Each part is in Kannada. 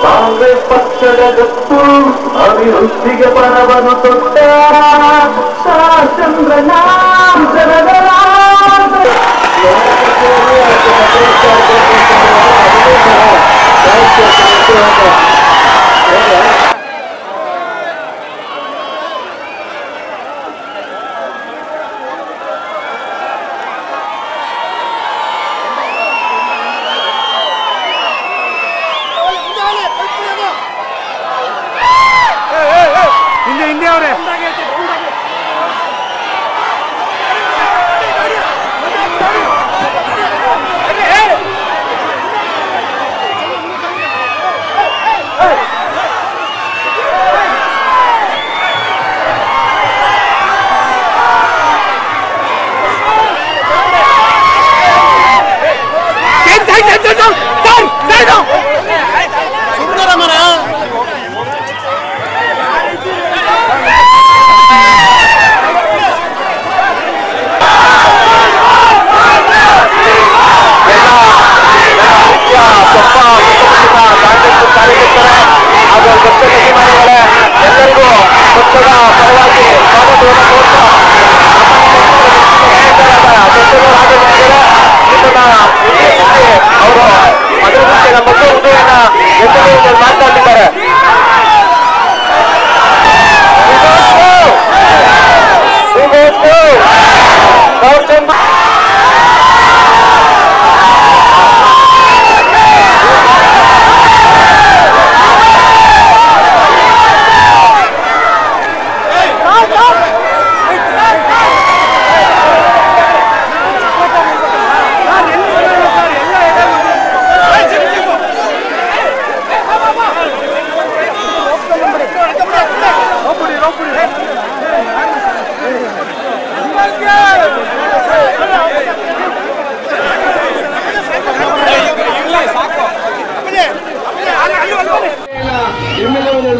ಕಾಂಗ್ರೆಸ್ ಪಕ್ಷದ ಗತ್ತು ಅಭಿವೃದ್ಧಿಗೆ ಪರವನ್ನು ತೊಟ್ಟ ಚಂದ್ರನ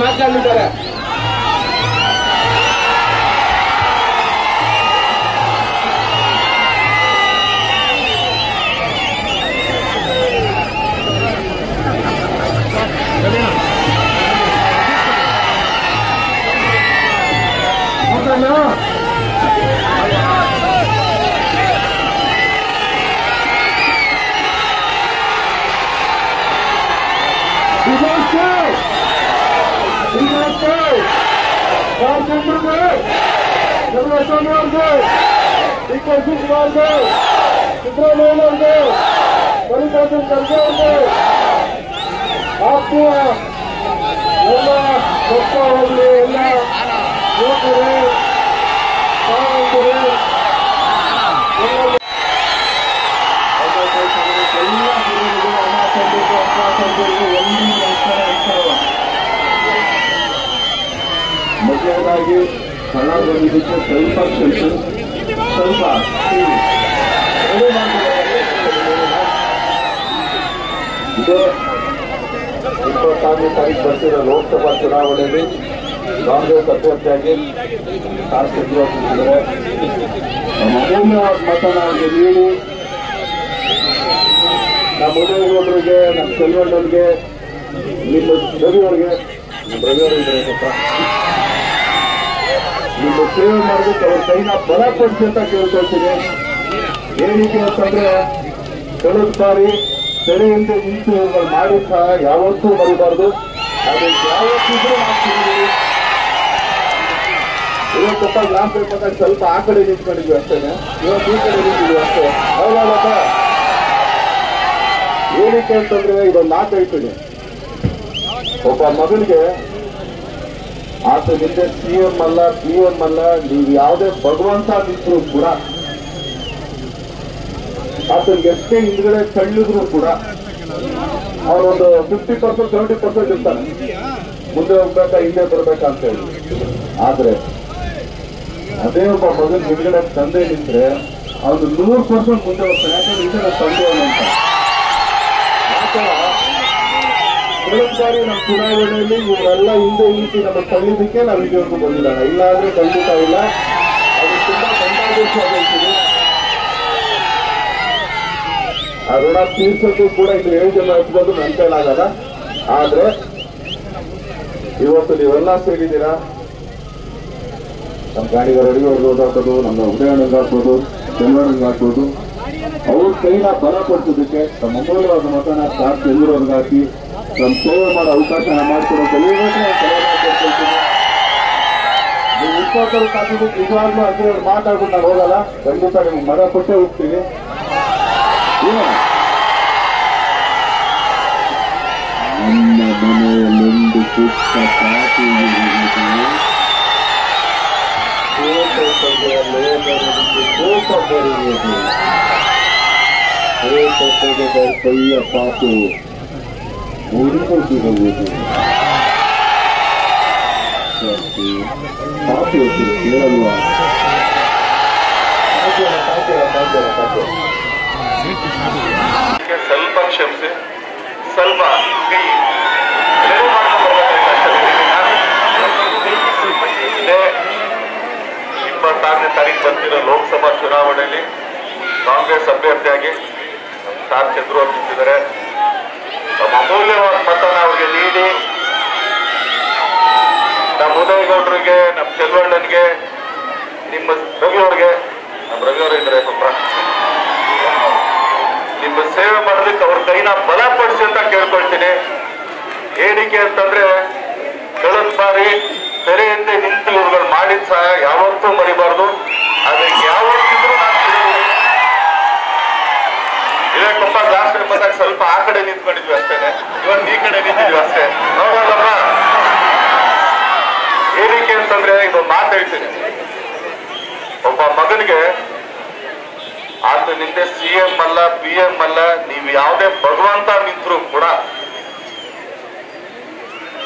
ಮಾತನಾಡಿದ್ದಾರೆ. ಮೊದಲನೇದಾಗಿ ಕಲಾವಿದರಿಗೆ ಸ್ವಲ್ಪ ಇದು 26ನೇ ತಾರೀಕು ಬರ್ತಿರೋ ಲೋಕಸಭಾ ಚುನಾವಣೆಯಲ್ಲಿ ಕಾಂಗ್ರೆಸ್ ಅಭ್ಯರ್ಥಿಯಾಗಿ ಶಾಸಕರಿದ್ದಾರೆ. ಅಮೂಲ್ಯ ಮತನ ನೀಡಿ ನಮ್ಮ ಉದಯಗೌಡರಿಗೆ, ನಮ್ಮ ಚೆಲ್ವಣ್ಣವ್ರಿಗೆ, ನಿಮ್ಮ ರವಿಯವರಿಗೆ, ನಮ್ಮ ರವಿಯವರಿದ್ದಾರೆ ನಿಮ್ಮ ಸೇವೆ ಮಾಡಬೇಕು. ಅವ್ರ ಕೈನ ಬಲಪಡಿಸಿ ಅಂತ ಕೇಳ್ಕೊಳ್ತೀನಿ. ಏನಕ್ಕೆ ಅಂತಂದ್ರೆ ಕಳೆದ ಬಾರಿ ತೆರೆಯಿಂದ ನಿಂತು ಇವುಗಳು ಮಾಡಿ ಸಹ ಯಾವತ್ತೂ ಮರಿಬಾರ್ದು. ಅದಕ್ಕೆ ಯಾವತ್ತಿದ್ರೂ ಮಾಡ್ತಿದ್ದೀವಿ. ಇವತ್ತಪ್ಪ ಗ್ಲಾಸ್ ಬೇಕಾದಾಗ ಸ್ವಲ್ಪ ಆ ಕಡೆ ನಿಂತ್ಕೊಂಡಿದ್ವಿ ಅಷ್ಟೇನೆ, ಇವತ್ತು ಈ ಕಡೆ ನಿಂತಿದ್ವಿ ಅಷ್ಟೇ. ಹೌದಲ್ಲಪ್ಪ? ಏನಕ್ಕೆ ಅಂತಂದ್ರೆ ಇದೊಂದು ಮಾತು ಹೇಳ್ತೀನಿ. ಒಬ್ಬ ಮಗನಿಗೆ ಆತ ನಿಂದೆ CM ಅಲ್ಲ, PM ಅಲ್ಲ, ನೀವು ಯಾವುದೇ ಭಗವಂತ ನಿಂತರೂ ಕೂಡ ಆತನಿಗೆ ಎಷ್ಟೇ ಹಿಂದ್ಗಡೆ ತಳ್ಳಿದ್ರು ಕೂಡ ಅವನೊಂದು 50% 70% ಇರ್ತಾನೆ, ಮುಂದೆ ಹೋಗ್ಬೇಕಾ ಹಿಂದೆ ಬರ್ಬೇಕಾ ಅಂತ ಹೇಳಿ. ಆದ್ರೆ ಅದೇ ಒಬ್ಬ ಮಗನ ಹಿಂದ್ಗಡೆ ತಂದೆ ನಿಂತ್ರೆ ಅವನು 100% ಮುಂದೆ ಹೋಗ್ತಾನೆ. ಯಾಕಂದ್ರೆ ಇದು ನನ್ನ ತಂದೆ ಅಂತ. ಆತರ ಕಳೆದ ಬಾರಿ ನಮ್ಮ ಚುನಾವಣೆಯಲ್ಲಿ ಇವರೆಲ್ಲ ಹಿಂದೆ ನಿಂತು ನಮ್ಮ ತಳ್ಳಿದ್ದಕ್ಕೆ ನಾವು ಇಲ್ಲಿವರೆಗೂ ಬಂದಿದ್ದಾನೆ. ಇಲ್ಲ ಆದ್ರೆ ಖಂಡಿತ ಇಲ್ಲ. ಅದು ತುಂಬಾ ಸಂತೋಷವಾಗ್ತೀನಿ. ಆ ಋಣ ತೀರ್ಸೋಕ್ಕೂ ಕೂಡ ಇದು 7 ಜನ ಹಚ್ಬೋದು, ನನ್ನ ಕೈಲಾಗಲ್ಲ. ಆದ್ರೆ ಇವತ್ತು ನೀವೆಲ್ಲ ಸೇರಿದ್ದೀರಾ. ನಮ್ಮ ಗಾಡಿಗೆ ರೆಡಿಯವ್ರಿಗೆ ಹಾಕೋದು, ನಮ್ಮ ಉದಯಣ್ಣಂಗೆ ಹಾಕ್ಬೋದು, ಚಂದ್ರಣ್ಣಂಗೆ ಹಾಕ್ಬೋದು. ಅವ್ರ ಕೈನ ಬಲ ಪಡಿಸೋದಕ್ಕೆ ನಮ್ಮ ಅಮೂಲ್ಯವಾದ ಮತನ ಸ್ಟಾರ್ ಚಂದ್ರವ್ರಿಗೆ ಹಾಕಿ ನಮ್ಮ ಸೇವೆ ಮಾಡೋ ಅವಕಾಶನ ಮಾಡಿಕೊಡೋಕೆ ನೀವು 20 ಹಾಕಿದ್ದಕ್ಕೆ ನಿಜವಾಗ್ಲೂ ಅದ್ರ ಮಾತಾಡ್ಬಿಟ್ಟು ನಾನು ಹೋಗಲ್ಲ. ಖಂಡಿತ ನಿಮ್ಗೆ ಮರ ಕೊಟ್ಟೇ ಹೋಗ್ತೀನಿ. ನನ್ನ ಮನೆಯಲ್ಲೊಂದು ಪುಟ್ಟ ಪಾಪಿ ಕೋಪ ಬರುವುದು, ಕೈಯ ಪಾಪು ಉರಿದು ಬಿಡುವುದು. ಪಾಪಿ ಹೆಸರು ಕೇಳಲ್ವಾ? ಸ್ವಲ್ಪ ಕ್ಷಮಿಸಿ, ಸ್ವಲ್ಪ ಕೈ 26ನೇ ತಾರೀಕು ಬರ್ತಿರೋ ಲೋಕಸಭಾ ಚುನಾವಣೆಯಲ್ಲಿ ಕಾಂಗ್ರೆಸ್ ಅಭ್ಯರ್ಥಿಯಾಗಿ ಸ್ಟಾರ್ ಚಂದ್ರು ಅವರು ನಿಂತಿದ್ದಾರೆ. ನಮ್ಮ ಅಮೂಲ್ಯವಾದ ಮತನ ಅವ್ರಿಗೆ ನೀಡಿ ನಮ್ಮ ಉದಯಗೌಡರಿಗೆ, ನಮ್ಮ ಚೆಲ್ವಣ್ಣನಿಗೆ, ನಿಮ್ಮ ರವಿಯವ್ರಿಗೆ, ನಮ್ಮ ರವಿಯವರು ಇದ್ದಾರೆ ಪಾಪ, ನಿಮ್ಮ ಸೇವೆ ಮಾಡೋದಕ್ಕೆ ಅವ್ರ ಕೈನ ಬಲಪಡಿಸಿ ಅಂತ ಕೇಳ್ಕೊಳ್ತೀನಿ. ಏನಕ್ಕೆ ಅಂತಂದ್ರೆ ಕಳೆದ ಬಾರಿ ತೆರೆಯಿಂದ ನಿಂತು ಇವ್ರುಗಳು ಮಾಡಿದ ಸಹ ಯಾವತ್ತೂ ಮರಿಬಾರ್ದು. ಅದಕ್ಕೆ ಯಾವತ್ತಿದ್ರು ಇದಕ್ಕಪ್ಪ ಗ್ಲಾಸ್ ಬಂದಾಗ ಸ್ವಲ್ಪ ಆ ಕಡೆ ನಿಂತ್ಕೊಂಡಿದ್ವಿ ಅಷ್ಟೇನೆ, ಇವತ್ತು ಈ ಕಡೆ ನಿಂತಿದ್ವಿ ಅಷ್ಟೇ. ನೋಡೋದಮ್ಮ ಏನಕ್ಕೆ ಅಂತಂದ್ರೆ ಇದೊಂದು ಮಾತು ಹೇಳ್ತೀನಿ. ಒಬ್ಬ ಮಗನಿಗೆ ಆತ ನಿಂದೆ CM ಅಲ್ಲ, PM ಅಲ್ಲ, ನೀವು ಯಾವುದೇ ಭಗವಂತ ನಿಂತರೂ ಕೂಡ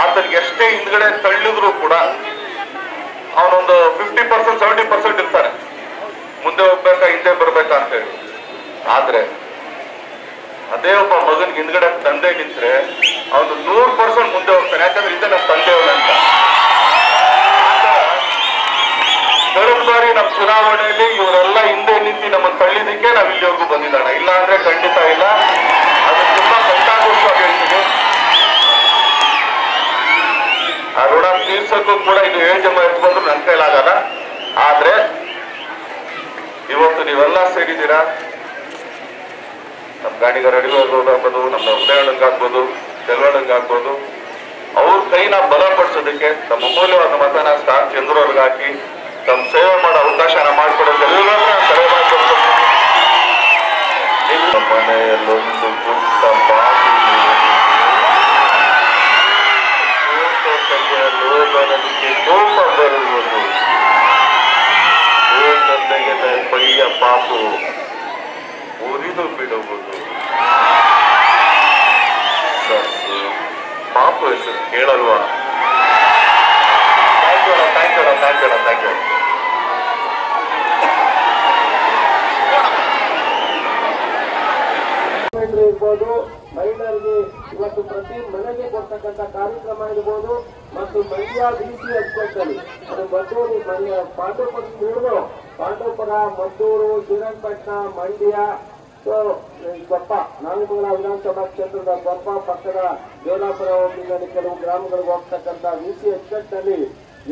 ಆತನಿಗೆ ಎಷ್ಟೇ ಹಿಂದ್ಗಡೆ ತಳ್ಳಿದ್ರು ಕೂಡ ಅವನೊಂದು 50% 70% ಇರ್ತಾನೆ, ಮುಂದೆ ಹೋಗ್ಬೇಕಾ ಹಿಂದೆ ಬರ್ಬೇಕಾ ಅಂತ ಹೇಳಿ. ಆದ್ರೆ ಅದೇ ಒಬ್ಬ ಮಗನಿಗೆ ಹಿಂದ್ಗಡೆ ತಂದೆ ನಿಂತ್ರೆ ಅವನು 100% ಮುಂದೆ ಹೋಗ್ತಾನೆ. ಯಾಕಂದ್ರೆ ಇದೇ ನಮ್ಮ ತಂದೆಯವನಂತ. ಕಳೆದ ಬಾರಿ ನಮ್ಮ ಚುನಾವಣೆಯಲ್ಲಿ ಇವರೆಲ್ಲ ಹಿಂದೆ ನಿಂತು ನಮ್ಮನ್ನು ತಳ್ಳಿದಕ್ಕೆ ನಾವು ಇಲ್ಲಿವರೆಗೂ ಬಂದಿದ್ದಾನೆ. ಇಲ್ಲ ಅಂದ್ರೆ ಖಂಡಿತ ಇಲ್ಲ. ಅದು ತುಂಬಾ ಸಂತೋಷವಾಗಿ ಹೇಳ್ತೀನಿ. ಆ ಋಣ ತೀರ್ಸಕ್ಕೂ ಕೂಡ ಇದು 7 ಜನ ಎತ್ಕೊಂಡ್ರು ನನ್ನ ಕೈಲಾಗಲ್ಲ. ಆದ್ರೆ ಇವತ್ತು ನೀವೆಲ್ಲ ಸೇರಿದ್ದೀರಾ. ನಮ್ಮ ಗಾಡಿಗೆ ರೆಡಿಯವ್ರಿಗೆ ಹಾಕ್ಬೋದು, ನಮ್ಮ ಉದಯಣ್ಣಂಗೆ ಹಾಕ್ಬೋದು, ಚೆಲ್ವಣ್ಣಂಗೆ ಹಾಕ್ಬೋದು. ಅವ್ರ ಕೈನ ಬಲಪಡಿಸೋದಕ್ಕೆ ನಮ್ಮ ಅಮೂಲ್ಯವಾದ ಮತನ ಸ್ಟಾರ್ ಚಂದ್ರವ್ರಿಗೆ ಹಾಕಿ ನಮ್ಮ ಸೇವೆ ಮಾಡೋ ಅವಕಾಶನ ಮಾಡಿಕೊಡೋದು ಎಲ್ಲರೂ ಕರೆ ಮಾಡಿಕೊಡ್ತೀನಿ. ನಿಮ್ಮ ಮನೆಯಲ್ಲೊಂದು ಪುಟ್ಟ ಪಾಪಿ ಲೋಕನಿಗೆ ಕೋಪ ಬರುವುದು, ತೆಗೆದ ಕೈಯ ಪಾಪು ಉರಿದು ಬಿಡುವುದು. ಪಾಪು ಹೆಸರು ಕೇಳಲ್ವಾ? Thank you. ಇರ್ಬೋದು, ಮಹಿಳೆಯರಿಗೆ ಇವತ್ತು ಪ್ರತಿ ಮನೆಗೆ ಕೊಡ್ತಕ್ಕಂಥ ಕಾರ್ಯಕ್ರಮ ಇರ್ಬೋದು, ಮತ್ತು ಮಂಡ್ಯ BC ಅಧ್ಯಕ್ಷರಲ್ಲಿ ಅದು ಮದ್ದೂರು, ಪಾಂಡವಪುರ ಹಿಡಿದು ಪಾಂಡವಪುರ, ಮದ್ದೂರು, ಶ್ರೀರಂಗಪಟ್ಟಣ, ಮಂಡ್ಯ, ಕೊಪ್ಪ, ನಾಗಮಂಗಲ ವಿಧಾನಸಭಾ ಕ್ಷೇತ್ರದ ಕೊಪ್ಪ ಪಕ್ಕದ ದೇವಲಾಪುರ ಹೋಬಳಿನಲ್ಲಿ ಕೆಲವು ಗ್ರಾಮಗಳಿಗೆ ಹೋಗ್ತಕ್ಕಂಥ BC ಅಧ್ಯಕ್ಷರಲ್ಲಿ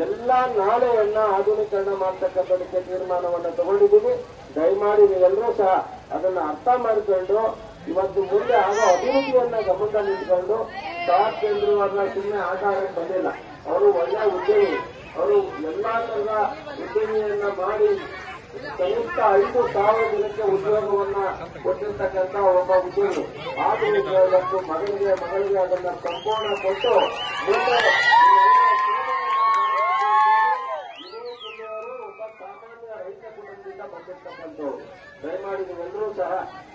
ಎಲ್ಲ ನಾಲೆಯನ್ನ ಆಧುನೀಕರಣ ಮಾಡ್ತಕ್ಕಂಥದಕ್ಕೆ ತೀರ್ಮಾನವನ್ನು ತಗೊಂಡಿದ್ದೀವಿ. ದಯಮಾಡಿ ನೀವೆಲ್ಲರೂ ಸಹ ಅದನ್ನ ಅರ್ಥ ಮಾಡಿಕೊಂಡು ಇವತ್ತು ಮುಂದೆ ಆಗೋ ಅಭಿವೃದ್ಧಿಯನ್ನ ಗಮನದಲ್ಲಿಟ್ಕೊಂಡು ಸ್ಟಾರ್ ಕೇಂದ್ರವನ್ನ ಸುಮ್ಮನೆ ಆಟ ಆಡಕ್ಕೆ ಬಂದಿಲ್ಲ. ಅವರು ಒಳ್ಳೆ ಉದ್ಯಮಿ, ಅವರು ಎಲ್ಲಾ ತರದ ಉದ್ಯಮಿಯನ್ನ ಮಾಡಿ ಕನಿಷ್ಠ 5,000 ಜನಕ್ಕೆ ಉದ್ಯೋಗವನ್ನ ಕೊಟ್ಟಿರ್ತಕ್ಕಂಥ ಒಬ್ಬ ಉದ್ಯೋಗಿ. ಆದರೂ ಇವತ್ತು ಮಗಳಿಗೆ ಅದನ್ನ ಸಂಪೂರ್ಣ ಕೊಟ್ಟು ಮುಂದೆ ಒಬ್ಬ ಸಾಮಾನ್ಯ ರೈತ ಕುಟುಂಬದಿಂದ ಬಂದಿರ್ತಕ್ಕಂಥವ್ರು. ದಯಮಾಡಿ ನೀವೆಲ್ಲರೂ ಸಹ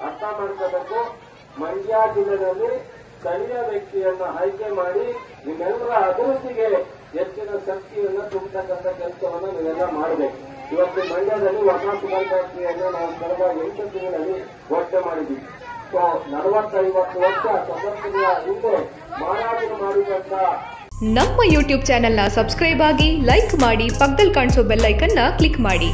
ಅರ್ಥ ಮಾಡ್ಕೋಬೇಕು. ಮಂಡ್ಯ ಜಿಲ್ಲೆಯಲ್ಲಿ ಸ್ಥಳೀಯ ವ್ಯಕ್ತಿಯನ್ನ ಆಯ್ಕೆ ಮಾಡಿ ನಿಮ್ಮೆಲ್ಲರ ಅಭಿವೃದ್ಧಿಗೆ ಹೆಚ್ಚಿನ ಶಕ್ತಿಯನ್ನ ತುಂಬತಕ್ಕಂಥ ಕೆಲಸವನ್ನ ನೀವೆಲ್ಲ ಮಾಡಬೇಕು. ಇವತ್ತು ಮಂಡ್ಯದಲ್ಲಿ ಹೊಸ ಸುಗರ್ ಫ್ಯಾಕ್ಟರಿಯನ್ನು ನಾವು ಕಳೆದ 8 ತಿಂಗಳಲ್ಲಿ ಘೋಷಣೆ ಮಾಡಿದ್ವಿ. ಸೊ 40-50 ವರ್ಷ ಸ್ವಾತಂತ್ರ್ಯ ಹಿಂದೆ ಮಾರಾಟ ಮಾಡಿದಂತ ನಮ್ಮ ಯೂಟ್ಯೂಬ್ ಚಾನೆಲ್ನ ಸಬ್ಸ್ಕ್ರೈಬ್ ಆಗಿ, ಲೈಕ್ ಮಾಡಿ, ಪಕ್ಕದಲ್ಲಿ ಕಾಣಿಸೋ ಬೆಲ್ ಐಕನ್ನ ಕ್ಲಿಕ್ ಮಾಡಿ.